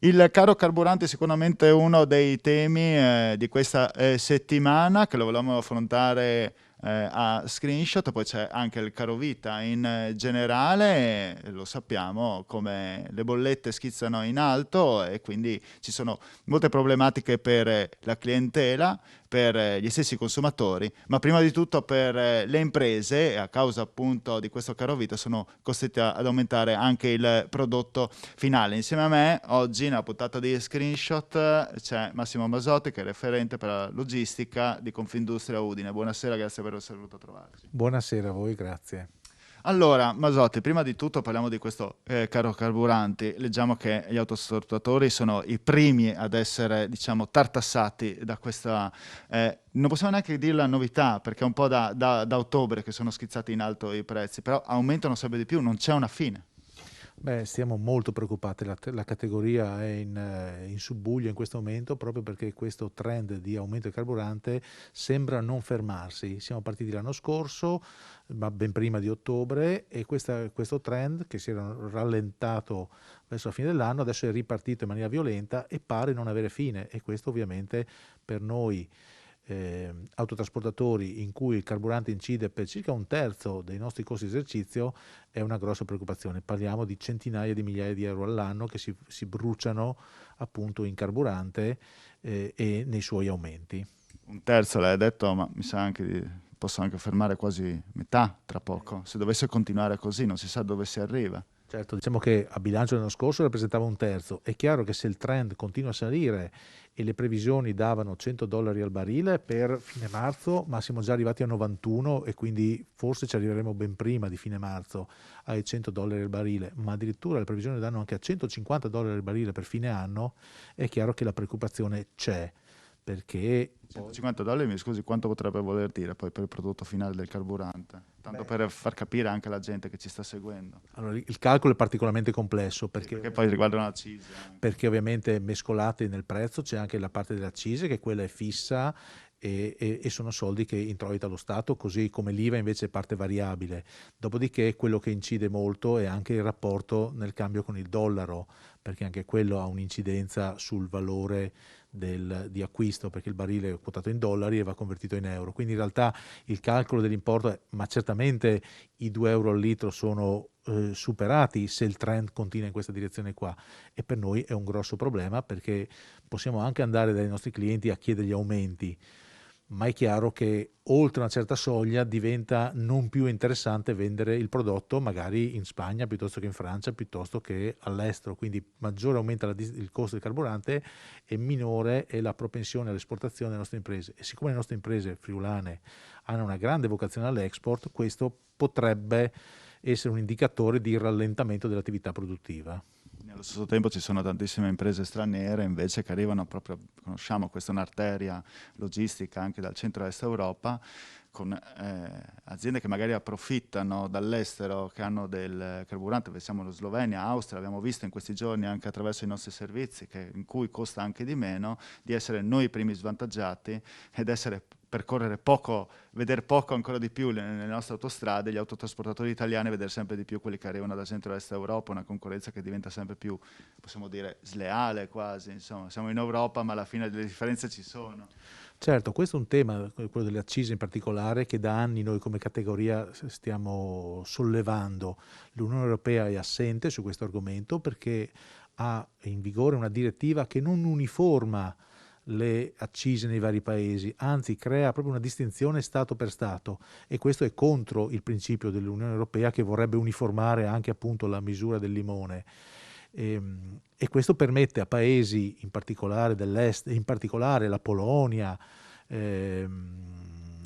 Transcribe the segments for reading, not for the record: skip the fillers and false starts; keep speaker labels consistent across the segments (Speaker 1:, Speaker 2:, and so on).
Speaker 1: Il caro carburante è sicuramente uno dei temi di questa settimana che lo volevamo affrontare a screenshot, poi c'è anche il caro vita in generale, lo sappiamo come le bollette schizzano in alto e quindi ci sono molte problematiche per la clientela, per gli stessi consumatori, ma prima di tutto per le imprese, e a causa appunto di questo caro vita sono costrette ad aumentare anche il prodotto finale. Insieme a me oggi nella puntata di Screenshot c'è Massimo Masotti che è referente per la logistica di Confindustria Udine. Buonasera, grazie per essere venuto a trovarci.
Speaker 2: Buonasera a voi, grazie.
Speaker 1: Allora, Masotti, prima di tutto parliamo di questo caro carburanti. Leggiamo che gli autosportatori sono i primi ad essere, diciamo, tartassati da questa, non possiamo neanche dire la novità, perché è un po' da ottobre che sono schizzati in alto i prezzi, però aumentano sempre di più, non c'è una fine.
Speaker 2: Beh, stiamo molto preoccupati, la categoria è in subbuglio in questo momento proprio perché questo trend di aumento del carburante sembra non fermarsi. Siamo partiti l'anno scorso, ma ben prima di ottobre, e questo trend che si era rallentato verso la fine dell'anno adesso è ripartito in maniera violenta e pare non avere fine, e questo ovviamente per noi autotrasportatori, in cui il carburante incide per circa un terzo dei nostri costi di esercizio, è una grossa preoccupazione. Parliamo di centinaia di migliaia di euro all'anno che si bruciano appunto in carburante e nei suoi aumenti.
Speaker 1: Un terzo l'hai detto, ma mi sa anche di, posso anche fermare quasi metà tra poco. Se dovesse continuare così non si sa dove si arriva.
Speaker 2: Certo, diciamo che a bilancio dell'anno scorso rappresentava un terzo. È chiaro che se il trend continua a salire e le previsioni davano $100 al barile per fine marzo, ma siamo già arrivati a 91 e quindi forse ci arriveremo ben prima di fine marzo ai $100 al barile, ma addirittura le previsioni danno anche a $150 al barile per fine anno, è chiaro che la preoccupazione c'è, perché
Speaker 1: $150, mi scusi, quanto potrebbe voler dire poi per il prodotto finale del carburante? Tanto
Speaker 2: beh,
Speaker 1: per far capire anche alla gente che ci sta seguendo.
Speaker 2: allora, il calcolo è particolarmente complesso
Speaker 1: Sì, perché poi riguardano l'accise anche.
Speaker 2: perché ovviamente mescolate nel prezzo c'è anche la parte delle accise, che quella è fissa e sono soldi che introita lo Stato, così come l'IVA invece è parte variabile. Dopodiché quello che incide molto è anche il rapporto nel cambio con il dollaro, perché anche quello ha un'incidenza sul valore di acquisto, perché il barile è quotato in dollari e va convertito in euro. Quindi in realtà il calcolo dell'importo è, ma certamente i 2 euro al litro sono superati se il trend continua in questa direzione qua, e per noi è un grosso problema perché possiamo anche andare dai nostri clienti a chiedergli aumenti, ma è chiaro che oltre una certa soglia diventa non più interessante vendere il prodotto magari in Spagna piuttosto che in Francia, piuttosto che all'estero, quindi maggiore aumenta il costo del carburante e minore è la propensione all'esportazione delle nostre imprese. E siccome le nostre imprese friulane hanno una grande vocazione all'export, questo potrebbe essere un indicatore di rallentamento dell'attività produttiva.
Speaker 1: Nello stesso tempo ci sono tantissime imprese straniere invece che arrivano proprio, conosciamo, questa è un'arteria logistica anche dal centro-est Europa, con aziende che magari approfittano dall'estero, che hanno del carburante, pensiamo alla Slovenia, Austria, abbiamo visto in questi giorni anche attraverso i nostri servizi, in cui costa anche di meno, di essere noi i primi svantaggiati ed essere percorrere poco, vedere poco ancora di più nelle nostre autostrade, gli autotrasportatori italiani, vedere sempre di più quelli che arrivano dal centro-est Europa, una concorrenza che diventa sempre più, possiamo dire, sleale quasi, insomma, siamo in Europa ma alla fine le differenze ci sono.
Speaker 2: Certo, questo è un tema, quello delle accise in particolare, che da anni noi come categoria stiamo sollevando. L'Unione Europea è assente su questo argomento perché ha in vigore una direttiva che non uniforma le accise nei vari paesi, anzi crea proprio una distinzione Stato per Stato, e questo è contro il principio dell'Unione Europea che vorrebbe uniformare anche appunto la misura del limone. E questo permette a paesi in particolare dell'est, in particolare la Polonia,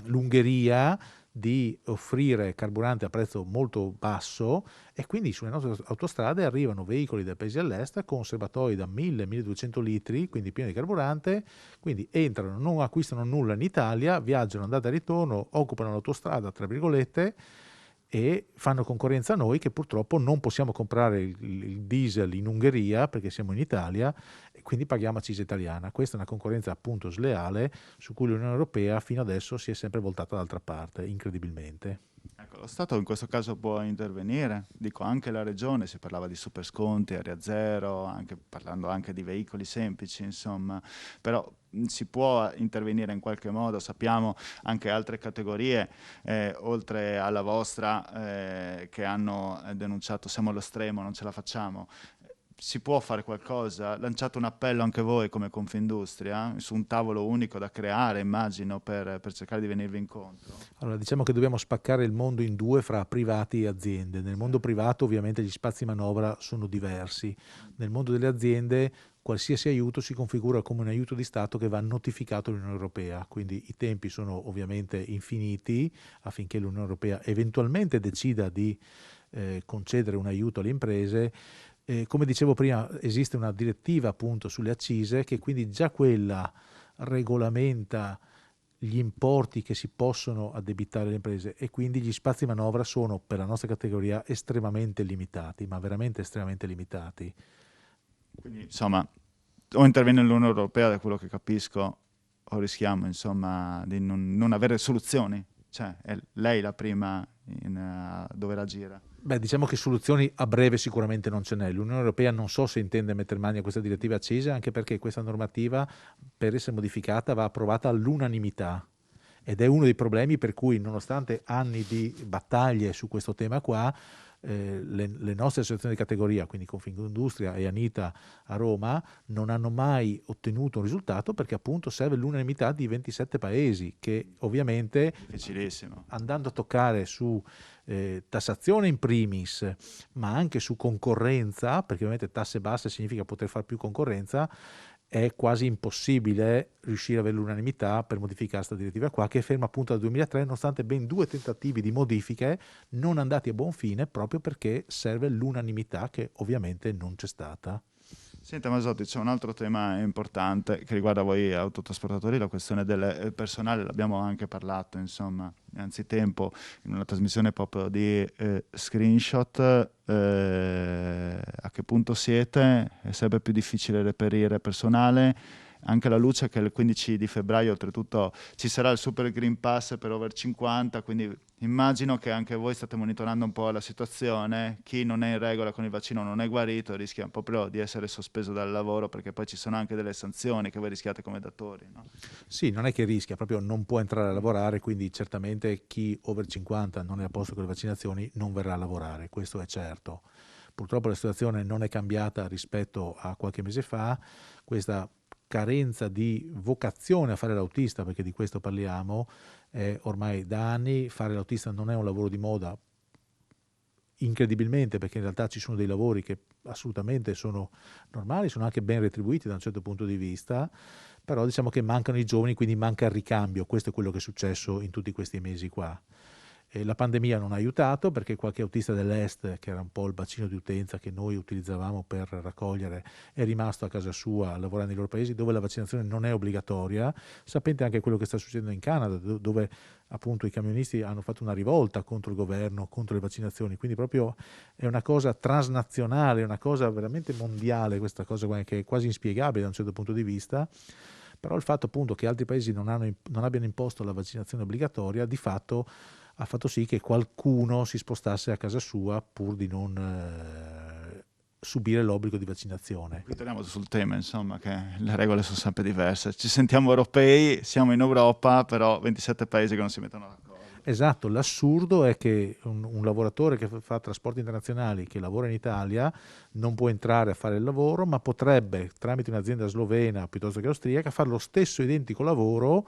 Speaker 2: l'Ungheria, di offrire carburante a prezzo molto basso, e quindi sulle nostre autostrade arrivano veicoli dai paesi all'est con serbatoi da 1000-1200 litri, quindi pieni di carburante, quindi entrano, non acquistano nulla in Italia, viaggiano andata e ritorno, occupano l'autostrada, tra virgolette, e fanno concorrenza a noi che purtroppo non possiamo comprare il diesel in Ungheria perché siamo in Italia, quindi paghiamo accisa italiana. Questa è una concorrenza appunto sleale su cui l'Unione Europea fino adesso si è sempre voltata dall'altra parte, incredibilmente.
Speaker 1: Ecco, lo Stato in questo caso può intervenire, dico anche la regione, si parlava di super sconti, area zero, anche, parlando anche di veicoli semplici, insomma, però si può intervenire in qualche modo, sappiamo anche altre categorie, oltre alla vostra, che hanno denunciato siamo allo stremo, non ce la facciamo. Si può fare qualcosa? Lanciate un appello anche voi come Confindustria su un tavolo unico da creare, immagino, per cercare di venirvi incontro.
Speaker 2: Allora, diciamo che dobbiamo spaccare il mondo in due fra privati e aziende. Nel mondo privato ovviamente gli spazi di manovra sono diversi. Nel mondo delle aziende qualsiasi aiuto si configura come un aiuto di Stato che va notificato all'Unione Europea, quindi i tempi sono ovviamente infiniti affinché l'Unione Europea eventualmente decida di concedere un aiuto alle imprese. Come dicevo prima, esiste una direttiva appunto sulle accise che quindi già quella regolamenta gli importi che si possono addebitare alle imprese e quindi gli spazi di manovra sono per la nostra categoria estremamente limitati, ma veramente estremamente limitati.
Speaker 1: Quindi, insomma, o interviene l'Unione Europea, da quello che capisco, o rischiamo, insomma, di non avere soluzioni. Cioè, è lei la prima a dover agire.
Speaker 2: Beh, diciamo che soluzioni a breve sicuramente non ce n'è. L'Unione Europea non so se intende mettere mano a questa direttiva accesa, anche perché questa normativa, per essere modificata, va approvata all'unanimità. Ed è uno dei problemi per cui, nonostante anni di battaglie su questo tema qua, le nostre associazioni di categoria, quindi Confindustria e Anita a Roma, non hanno mai ottenuto un risultato perché appunto serve l'unanimità di 27 paesi, che ovviamente,
Speaker 1: Difficilissimo,
Speaker 2: andando a toccare su tassazione in primis, ma anche su concorrenza, perché ovviamente tasse basse significa poter fare più concorrenza, è quasi impossibile riuscire ad avere l'unanimità per modificare questa direttiva qua, che è ferma appunto dal 2003, nonostante ben 2 tentativi di modifiche non andati a buon fine, proprio perché serve l'unanimità, che ovviamente non c'è stata.
Speaker 1: Senta Masotti, c'è un altro tema importante che riguarda voi autotrasportatori, la questione del personale, l'abbiamo anche parlato, insomma, anzitempo in una trasmissione proprio di Screenshot. A che punto siete? È sempre più difficile reperire personale, anche alla luce che il 15 di febbraio oltretutto ci sarà il Super Green Pass per over 50, quindi immagino che anche voi state monitorando un po' la situazione. Chi non è in regola con il vaccino non è guarito, rischia proprio di essere sospeso dal lavoro, perché poi ci sono anche delle sanzioni che voi rischiate come datori, no?
Speaker 2: Sì, non è che rischia, proprio non può entrare a lavorare, quindi certamente chi over 50 non è a posto con le vaccinazioni non verrà a lavorare, questo è certo. Purtroppo la situazione non è cambiata rispetto a qualche mese fa, questa carenza di vocazione a fare l'autista, perché di questo parliamo, ormai da anni. Fare l'autista non è un lavoro di moda, incredibilmente, perché in realtà ci sono dei lavori che assolutamente sono normali, sono anche ben retribuiti da un certo punto di vista, però diciamo che mancano i giovani, quindi manca il ricambio. Questo è quello che è successo in tutti questi mesi qua. La pandemia non ha aiutato, perché qualche autista dell'est, che era un po' il bacino di utenza che noi utilizzavamo per raccogliere, è rimasto a casa sua a lavorare nei loro paesi dove la vaccinazione non è obbligatoria. Sapete anche quello che sta succedendo in Canada, dove appunto i camionisti hanno fatto una rivolta contro il governo, contro le vaccinazioni, quindi proprio è una cosa transnazionale, una cosa veramente mondiale, questa cosa che è quasi inspiegabile da un certo punto di vista. Però il fatto appunto che altri paesi non abbiano imposto la vaccinazione obbligatoria, di fatto ha fatto sì che qualcuno si spostasse a casa sua pur di non subire l'obbligo di vaccinazione.
Speaker 1: Qui torniamo sul tema, insomma, che le regole sono sempre diverse. Ci sentiamo europei, siamo in Europa, però 27 paesi che non si mettono d'accordo.
Speaker 2: Esatto, l'assurdo è che un lavoratore che fa trasporti internazionali, che lavora in Italia, non può entrare a fare il lavoro, ma potrebbe, tramite un'azienda slovena piuttosto che austriaca, fare lo stesso identico lavoro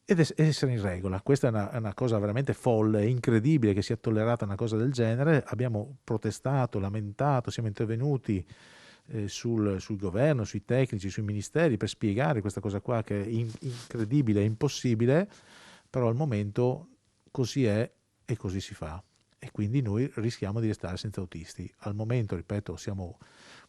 Speaker 2: ed essere in regola. Questa è una cosa veramente folle, è incredibile che sia tollerata una cosa del genere. Abbiamo protestato, lamentato, siamo intervenuti sul governo, sui tecnici, sui ministeri per spiegare questa cosa qua che è incredibile, è impossibile, però al momento così è e così si fa. E quindi noi rischiamo di restare senza autisti. Al momento, ripeto, siamo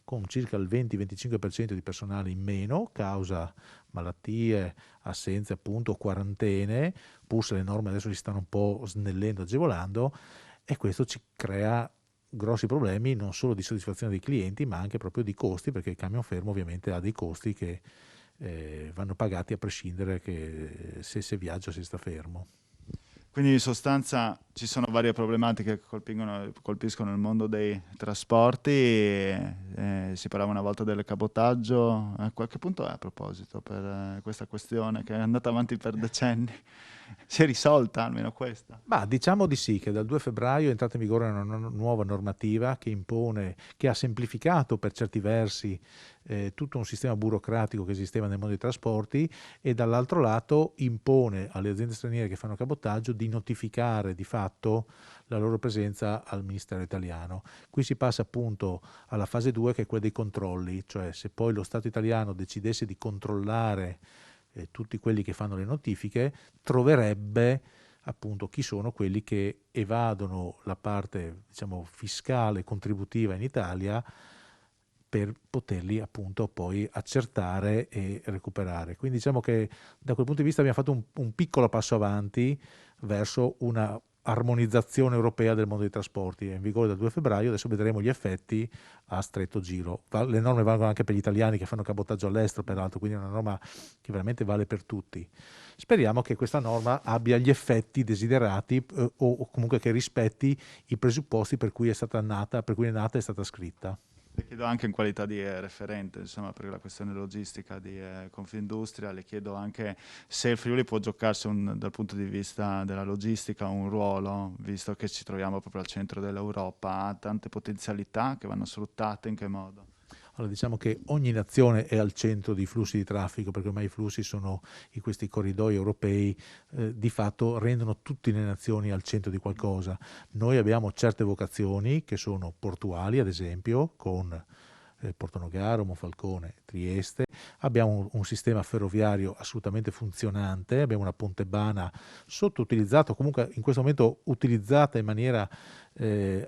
Speaker 2: con circa il 20-25% di personale in meno, causa malattie, assenze appunto, quarantene, pur se le norme adesso si stanno un po' snellendo, agevolando, e questo ci crea grossi problemi non solo di soddisfazione dei clienti, ma anche proprio di costi, perché il camion fermo ovviamente ha dei costi che vanno pagati a prescindere che se viaggia o se sta fermo.
Speaker 1: Quindi in sostanza ci sono varie problematiche che colpiscono il mondo dei trasporti. Si parlava una volta del cabotaggio. A qualche punto è a proposito per questa questione che è andata avanti per decenni? Si è risolta almeno questa?
Speaker 2: Ma diciamo di sì, che dal 2 febbraio è entrata in vigore una nuova normativa che impone, che ha semplificato per certi versi tutto un sistema burocratico che esisteva nel mondo dei trasporti, e dall'altro lato impone alle aziende straniere che fanno cabotaggio di notificare di fatto la loro presenza al Ministero italiano. Qui si passa appunto alla fase 2, che è quella dei controlli, cioè se poi lo Stato italiano decidesse di controllare tutti quelli che fanno le notifiche, troverebbe appunto chi sono quelli che evadono la parte, diciamo, fiscale contributiva in Italia, per poterli appunto poi accertare e recuperare. Quindi diciamo che da quel punto di vista abbiamo fatto un piccolo passo avanti verso una armonizzazione europea del mondo dei trasporti. È in vigore dal 2 febbraio, adesso vedremo gli effetti a stretto giro. Le norme valgono anche per gli italiani che fanno cabotaggio all'estero, peraltro, quindi è una norma che veramente vale per tutti. Speriamo che questa norma abbia gli effetti desiderati o comunque che rispetti i presupposti per cui è stata nata, per cui è nata e è stata scritta.
Speaker 1: Le chiedo anche in qualità di referente, insomma, per la questione logistica di Confindustria, le chiedo anche se il Friuli può giocarsi dal punto di vista della logistica un ruolo, visto che ci troviamo proprio al centro dell'Europa, ha tante potenzialità che vanno sfruttate, in che modo?
Speaker 2: Allora, diciamo che ogni nazione è al centro dei flussi di traffico, perché ormai i flussi sono questi corridoi europei, di fatto rendono tutte le nazioni al centro di qualcosa. Noi abbiamo certe vocazioni che sono portuali, ad esempio, con Portonogaro, Monfalcone, Trieste. Abbiamo un sistema ferroviario assolutamente funzionante, abbiamo una Pontebana sottoutilizzata, comunque in questo momento utilizzata in maniera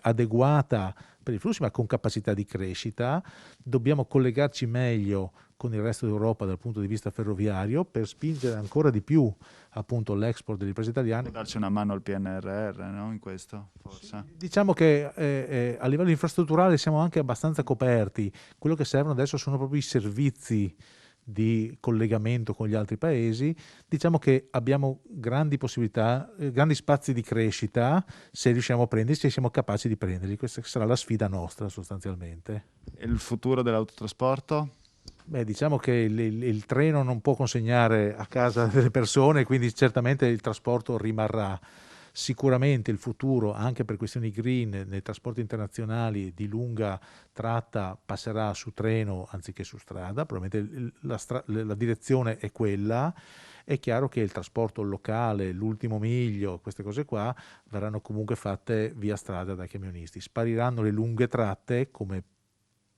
Speaker 2: adeguata per i flussi, ma con capacità di crescita. Dobbiamo collegarci meglio con il resto d'Europa dal punto di vista ferroviario per spingere ancora di più appunto l'export delle imprese italiane.
Speaker 1: Può darci una mano al PNRR, no? In questo, forse?
Speaker 2: Diciamo che a livello infrastrutturale siamo anche abbastanza coperti. Quello che servono adesso sono proprio i servizi di collegamento con gli altri paesi. Diciamo che abbiamo grandi possibilità, grandi spazi di crescita se riusciamo a prendersi e siamo capaci di prenderli. Questa sarà la sfida nostra sostanzialmente.
Speaker 1: E il futuro dell'autotrasporto?
Speaker 2: Beh, diciamo che il treno non può consegnare a casa delle persone, quindi certamente il trasporto rimarrà. Sicuramente il futuro, anche per questioni green, nei trasporti internazionali di lunga tratta passerà su treno anziché su strada, probabilmente la direzione è quella. È chiaro che il trasporto locale, l'ultimo miglio, queste cose qua, verranno comunque fatte via strada dai camionisti. Spariranno le lunghe tratte, come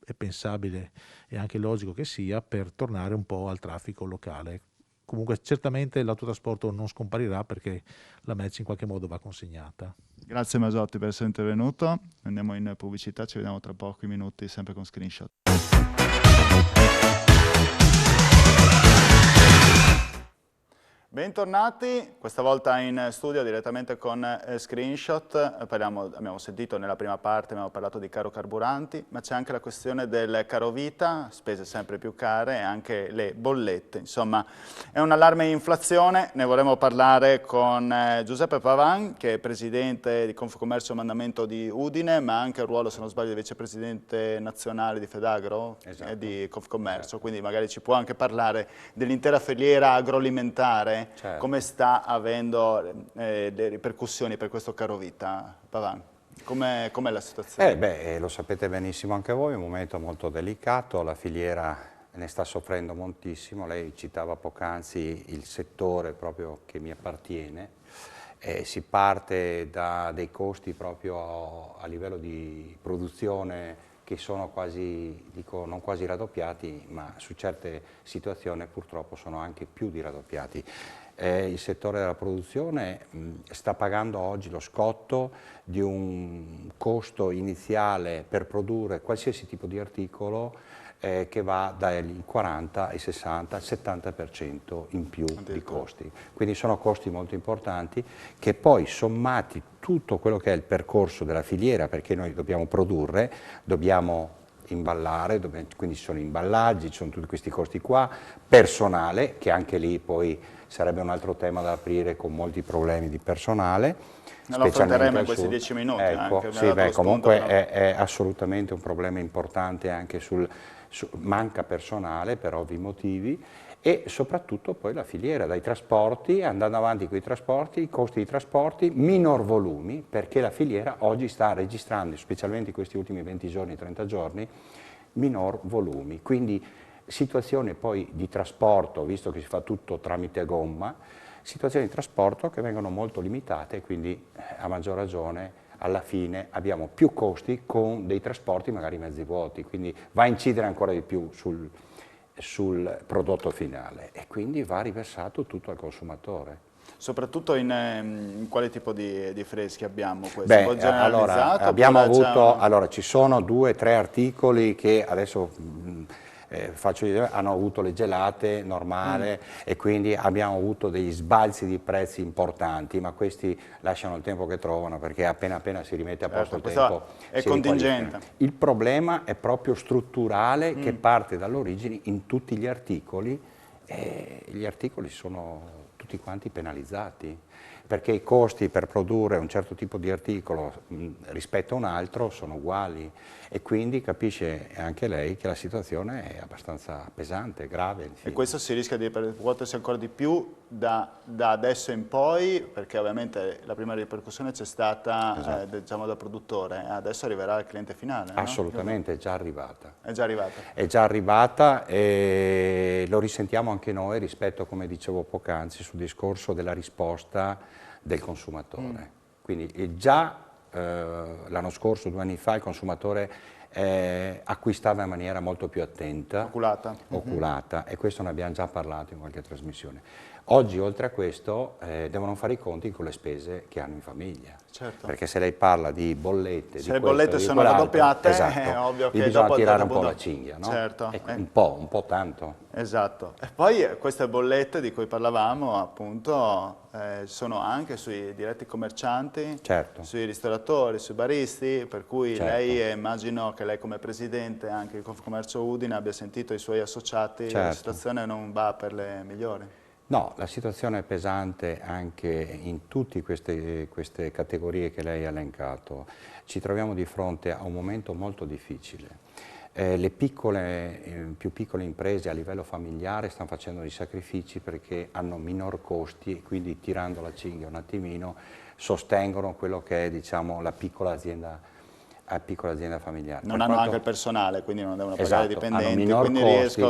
Speaker 2: è pensabile e anche logico che sia, per tornare un po' al traffico locale. Comunque certamente l'autotrasporto non scomparirà perché la merce in qualche modo va consegnata.
Speaker 1: Grazie Masotti per essere intervenuto. Andiamo in pubblicità, ci vediamo tra pochi minuti sempre con Screenshot. Bentornati, questa volta in studio direttamente con Screenshot. Abbiamo sentito nella prima parte, abbiamo parlato di caro carburanti, ma c'è anche la questione del caro vita, spese sempre più care, e anche le bollette. Insomma, è un allarme inflazione. Ne vorremmo parlare con Giuseppe Pavan, che è presidente di Confcommercio Mandamento di Udine, ma ha anche il ruolo, se non sbaglio, di vicepresidente nazionale di Fedagro, esatto, e di Confcommercio. Esatto. Quindi magari ci può anche parlare dell'intera filiera agroalimentare. Certo. Come sta avendo le ripercussioni per questo caro vita, Pavan? Com'è la situazione?
Speaker 3: Lo sapete benissimo anche voi, è un momento molto delicato, la filiera ne sta soffrendo moltissimo. Lei citava poc'anzi il settore proprio che mi appartiene. Si parte da dei costi proprio a livello di produzione che sono quasi, dico non quasi raddoppiati, ma su certe situazioni purtroppo sono anche più di raddoppiati. Il settore della produzione sta pagando oggi lo scotto di un costo iniziale per produrre qualsiasi tipo di articolo che va dal 40 ai 60 al 70% in più di costi. Quindi sono costi molto importanti che poi sommati tutto quello che è il percorso della filiera, perché noi dobbiamo produrre, dobbiamo imballare, quindi ci sono imballaggi, ci sono tutti questi costi qua, personale, che anche lì poi sarebbe un altro tema da aprire con molti problemi di personale.
Speaker 1: Lo affronteremo in questi 10 minuti.
Speaker 3: Ecco,
Speaker 1: anche,
Speaker 3: sì, beh, comunque è assolutamente un problema importante anche manca personale per ovvi motivi e soprattutto poi la filiera, dai trasporti, andando avanti con i trasporti, i costi di trasporti, minor volumi, perché la filiera oggi sta registrando, specialmente in questi ultimi 20 giorni, 30 giorni, minor volumi. Quindi situazioni poi di trasporto, visto che si fa tutto tramite gomma, situazioni di trasporto che vengono molto limitate e quindi a maggior ragione alla fine abbiamo più costi con dei trasporti magari mezzi vuoti, quindi va a incidere ancora di più sul prodotto finale e quindi va riversato tutto al consumatore.
Speaker 1: Soprattutto in quale tipo di freschi abbiamo questo?
Speaker 3: Beh,
Speaker 1: un po' generalizzato?
Speaker 3: allora, ci sono 2 o 3 articoli che adesso faccio vedere, hanno avuto le gelate normali e quindi abbiamo avuto degli sbalzi di prezzi importanti, ma questi lasciano il tempo che trovano perché appena si rimette a posto il tempo
Speaker 1: è contingente.
Speaker 3: Il problema è proprio strutturale che parte dall'origine in tutti gli articoli e gli articoli sono tutti quanti penalizzati perché i costi per produrre un certo tipo di articolo rispetto a un altro sono uguali e quindi capisce anche lei che la situazione è abbastanza pesante, grave.
Speaker 1: E questo si rischia di ripercuotersi ancora di più da adesso in poi, perché ovviamente la prima ripercussione c'è stata diciamo da produttore, adesso arriverà al cliente finale.
Speaker 3: Assolutamente, no? È già arrivata.
Speaker 1: È già arrivata.
Speaker 3: È già arrivata e lo risentiamo anche noi rispetto, come dicevo poc'anzi, sul discorso della risposta del consumatore. Quindi già l'anno scorso, 2 anni fa, il consumatore acquistava in maniera molto più attenta, oculata, e questo ne abbiamo già parlato in qualche trasmissione. Oggi, oltre a questo, devono fare i conti con le spese che hanno in famiglia.
Speaker 1: Certo.
Speaker 3: Perché se lei parla di bollette,
Speaker 1: se le bollette sono raddoppiate, è ovvio che
Speaker 3: bisogna
Speaker 1: dopo
Speaker 3: tirare un po' la cinghia, no?
Speaker 1: Certo.
Speaker 3: Un po' tanto.
Speaker 1: Esatto. E poi queste bollette di cui parlavamo, appunto, sono anche sui diretti commercianti, sui ristoratori, sui baristi, per cui lei, immagino che lei come presidente anche di Confcommercio Udine abbia sentito i suoi associati, la situazione non va per le migliori.
Speaker 3: No, la situazione è pesante anche in tutte queste categorie che lei ha elencato. Ci troviamo di fronte a un momento molto difficile. Le più piccole imprese a livello familiare stanno facendo dei sacrifici perché hanno minor costi e quindi tirando la cinghia un attimino sostengono quello che è, diciamo, la piccola azienda familiare.
Speaker 1: Non hanno anche il personale, quindi non devono pagare dipendenti,
Speaker 3: hanno minor
Speaker 1: costi,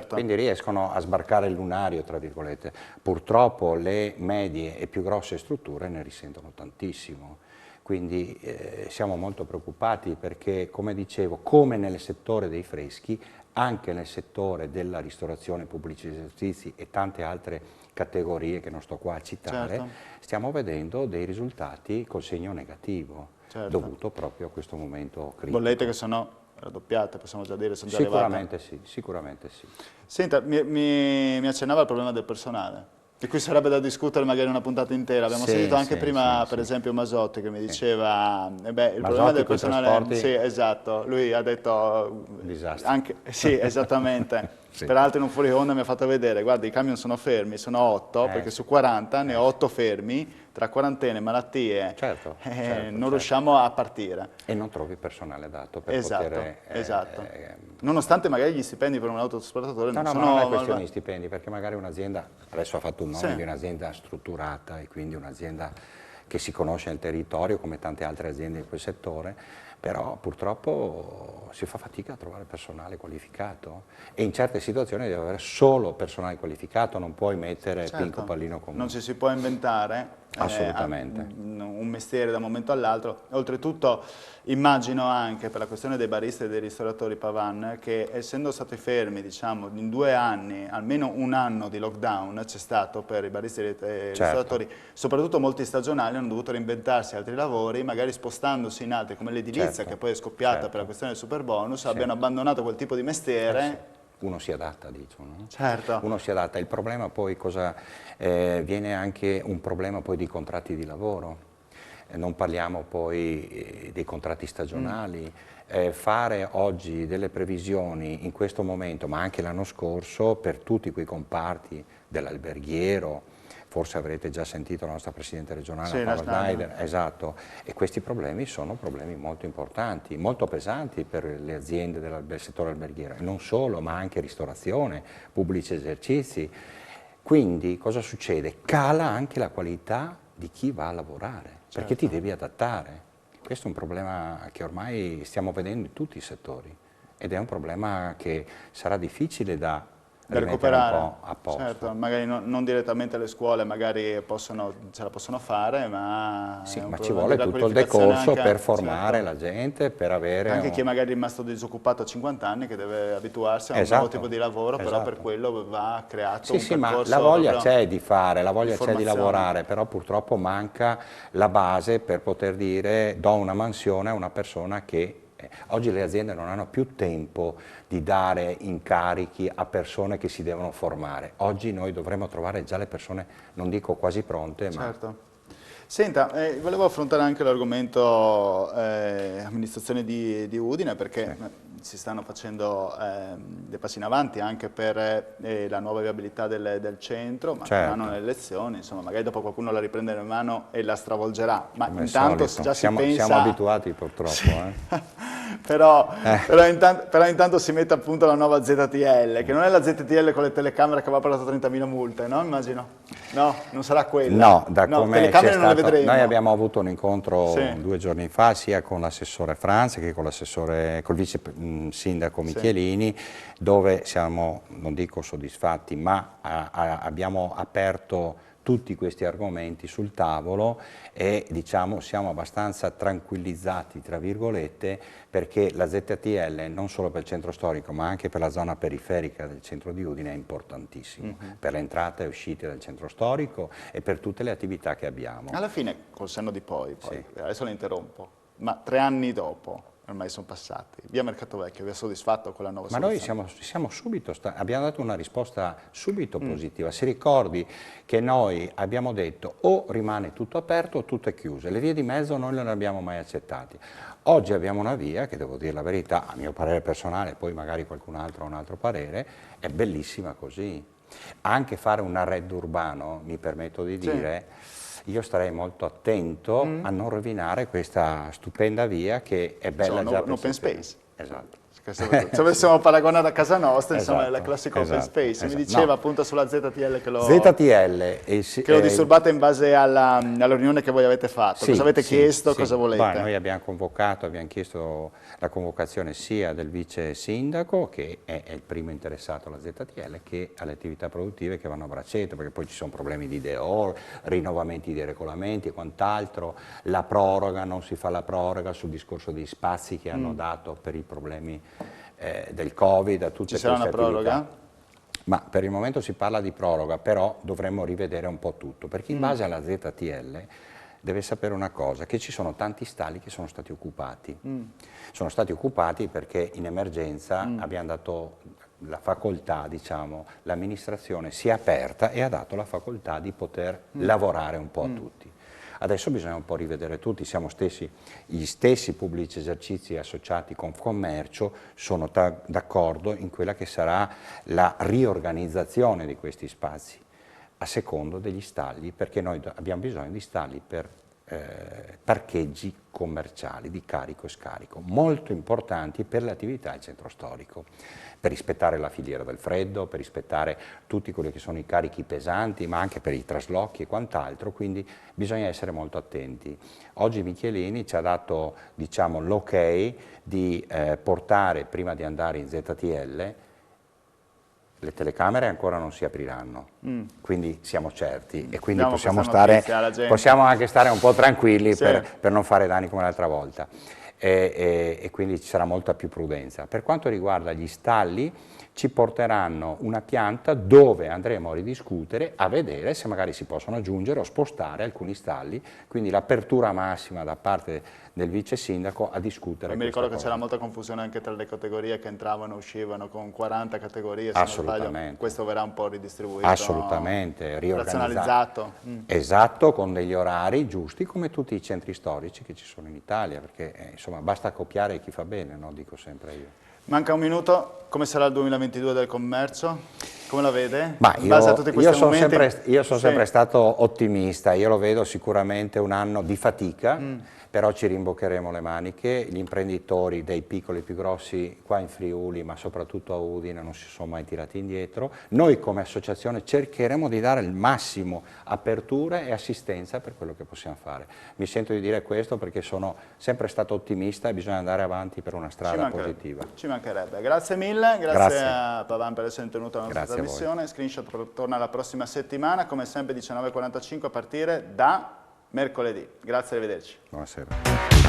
Speaker 3: quindi riescono a sbarcare il lunario, tra virgolette. Purtroppo le medie e più grosse strutture ne risentono tantissimo. Quindi siamo molto preoccupati perché, come dicevo, come nel settore dei freschi, anche nel settore della ristorazione, pubblici esercizi e tante altre categorie che non sto qua a citare, stiamo vedendo dei risultati col segno negativo, dovuto proprio a questo momento critico.
Speaker 1: Bollette che sono raddoppiate, possiamo già dire, sono già arrivate?
Speaker 3: Sicuramente sì.
Speaker 1: Senta, mi accennava il problema del personale, di cui sarebbe da discutere magari una puntata intera. Abbiamo sentito anche prima, per esempio, Masotti che mi diceva il problema del personale. Sì, esatto, lui ha detto
Speaker 3: disastro.
Speaker 1: Anche, sì, esattamente. Peraltro in un fuori onda mi ha fatto vedere, guarda, i camion sono fermi, sono 8, perché su 40 ne ho 8 fermi, tra quarantene, malattie, non riusciamo a partire.
Speaker 3: E non trovi personale adatto per poter...
Speaker 1: Nonostante magari gli stipendi per un autotrasportatore non sono...
Speaker 3: No, non è questione di stipendi, perché magari un'azienda, adesso ha fatto un nome di un'azienda strutturata e quindi un'azienda che si conosce nel territorio come tante altre aziende in quel settore, però purtroppo si fa fatica a trovare personale qualificato e in certe situazioni devi avere solo personale qualificato, non puoi mettere pinco pallino comune.
Speaker 1: Non ci si può inventare.
Speaker 3: Assolutamente.
Speaker 1: Un mestiere da un momento all'altro. Oltretutto immagino anche per la questione dei baristi e dei ristoratori Pavan che essendo stati fermi, diciamo, in 2 anni, almeno un anno di lockdown c'è stato per i baristi e i ristoratori, soprattutto molti stagionali hanno dovuto reinventarsi altri lavori, magari spostandosi in altri come l'edilizia, che poi è scoppiata per la questione del super bonus, abbiano abbandonato quel tipo di mestiere.
Speaker 3: Uno si adatta, diciamo, no?
Speaker 1: Certo.
Speaker 3: Uno si adatta. Il problema poi viene anche un problema poi di contratti di lavoro. Non parliamo poi dei contratti stagionali. Fare oggi delle previsioni in questo momento, ma anche l'anno scorso, per tutti quei comparti dell'alberghiero, forse avrete già sentito la nostra Presidente regionale, Paola Schneider, esatto, e questi problemi sono problemi molto importanti, molto pesanti per le aziende del settore alberghiero, e non solo, ma anche ristorazione, pubblici esercizi. Quindi cosa succede? Cala anche la qualità di chi va a lavorare, perché ti devi adattare. Questo è un problema che ormai stiamo vedendo in tutti i settori ed è un problema che sarà difficile da recuperare un po' a posto.
Speaker 1: Certo, magari non direttamente le scuole, magari ce la possono fare, ma,
Speaker 3: sì, ma ci vuole tutto il decorso anche, per formare la gente, per avere...
Speaker 1: Anche chi magari è rimasto disoccupato a 50 anni, che deve abituarsi a un nuovo tipo di lavoro, però per quello va creato un percorso...
Speaker 3: Sì, ma la voglia c'è di fare, la voglia c'è di lavorare, però purtroppo manca la base per poter dire do una mansione a una persona che... Oggi le aziende non hanno più tempo di dare incarichi a persone che si devono formare. Oggi noi dovremmo trovare già le persone, non dico quasi pronte, ma...
Speaker 1: Certo. Senta, volevo affrontare anche l'argomento amministrazione di Udine, perché si stanno facendo dei passi in avanti anche per la nuova viabilità del centro, ma saranno le elezioni, insomma, magari dopo qualcuno la riprende in mano e la stravolgerà, ma come intanto già si pensa...
Speaker 3: Siamo abituati purtroppo. Sì.
Speaker 1: Però intanto si mette a punto la nuova ZTL, che non è la ZTL con le telecamere che aveva portato 30.000 multe, no? Immagino. No, non sarà quella.
Speaker 3: No, da come c'è stato...
Speaker 1: Noi
Speaker 3: abbiamo avuto un incontro 2 giorni fa sia con l'assessore Franz che col vice sindaco Michelini, dove siamo, non dico soddisfatti, ma abbiamo aperto tutti questi argomenti sul tavolo e diciamo siamo abbastanza tranquillizzati, tra virgolette, perché la ZTL non solo per il centro storico ma anche per la zona periferica del centro di Udine è importantissimo, per le entrate e uscite del centro storico e per tutte le attività che abbiamo.
Speaker 1: Alla fine, col senno di poi adesso la interrompo, ma 3 anni dopo, ormai sono passati, via Mercato Vecchio, vi ha soddisfatto con la nuova soluzione?
Speaker 3: Ma noi siamo subito, abbiamo dato una risposta subito positiva. Si ricordi che noi abbiamo detto o rimane tutto aperto o tutto è chiuso, le vie di mezzo noi non le abbiamo mai accettate. Oggi abbiamo una via che, devo dire la verità, a mio parere personale, poi magari qualcun altro ha un altro parere, è bellissima così. Anche fare un arredo urbano, mi permetto di dire, io starei molto attento a non rovinare questa stupenda via che è bella già per
Speaker 1: open space.
Speaker 3: Esatto.
Speaker 1: Se dovessimo paragonare a casa nostra, insomma, è la classica open space. Mi diceva appunto sulla ZTL che lo disturbate in base alla riunione che voi avete fatto. Cosa avete chiesto, cosa volete?
Speaker 3: Noi abbiamo convocato, abbiamo chiesto la convocazione sia del vice sindaco, che è il primo interessato alla ZTL, che alle attività produttive che vanno a braccetto, perché poi ci sono problemi di DEOR, rinnovamenti di regolamenti e quant'altro, la proroga, non si fa la proroga sul discorso dei spazi che hanno dato per i problemi del Covid, a tutte queste attività. Ci sarà una proroga? Ma per il momento si parla di proroga, però dovremmo rivedere un po' tutto, perché in base alla ZTL deve sapere una cosa, che ci sono tanti stalli che sono stati occupati. Sono stati occupati perché in emergenza abbiamo dato la facoltà, diciamo, l'amministrazione si è aperta e ha dato la facoltà di poter lavorare un po' a tutti. Adesso bisogna un po' rivedere tutti, gli stessi pubblici esercizi associati con Commercio sono d'accordo in quella che sarà la riorganizzazione di questi spazi a secondo degli stalli, perché noi abbiamo bisogno di stalli per parcheggi commerciali di carico e scarico, molto importanti per le attività del centro storico, per rispettare la filiera del freddo, per rispettare tutti quelli che sono i carichi pesanti, ma anche per i traslochi e quant'altro, quindi bisogna essere molto attenti. Oggi Michelini ci ha dato, diciamo, l'ok di portare, prima di andare in ZTL, le telecamere ancora non si apriranno, quindi siamo certi e quindi
Speaker 1: Diamo
Speaker 3: possiamo anche stare un po' tranquilli
Speaker 1: Sì.
Speaker 3: per non fare danni come l'altra volta e quindi ci sarà molta più prudenza. Per quanto riguarda gli stalli, ci porteranno una pianta dove andremo a ridiscutere, a vedere se magari si possono aggiungere o spostare alcuni stalli, quindi l'apertura massima da parte del vice sindaco a discutere.
Speaker 1: Mi ricordo che c'era molta confusione anche tra le categorie che entravano e uscivano con 40 categorie, se non sbaglio. Questo verrà un po' ridistribuito.
Speaker 3: Assolutamente,
Speaker 1: razionalizzato.
Speaker 3: Esatto, con degli orari giusti come tutti i centri storici che ci sono in Italia, perché insomma basta copiare chi fa bene, no? Dico sempre io.
Speaker 1: Manca un minuto, come sarà il 2022 del commercio? Come la vede?
Speaker 3: Ma
Speaker 1: In base a tutti questi momenti?
Speaker 3: Io sono sempre stato ottimista, io lo vedo sicuramente un anno di fatica, però ci rimboccheremo le maniche, gli imprenditori dei piccoli e più grossi qua in Friuli, ma soprattutto a Udine, non si sono mai tirati indietro. Noi come associazione cercheremo di dare il massimo apertura e assistenza per quello che possiamo fare. Mi sento di dire questo perché sono sempre stato ottimista e bisogna andare avanti per una strada positiva.
Speaker 1: Ci mancherebbe. Grazie mille, grazie a Pavan per essere tenuto alla nostra trasmissione. Screenshot torna la prossima settimana, come sempre 19:45 a partire da mercoledì. Grazie, arrivederci.
Speaker 3: Buonasera.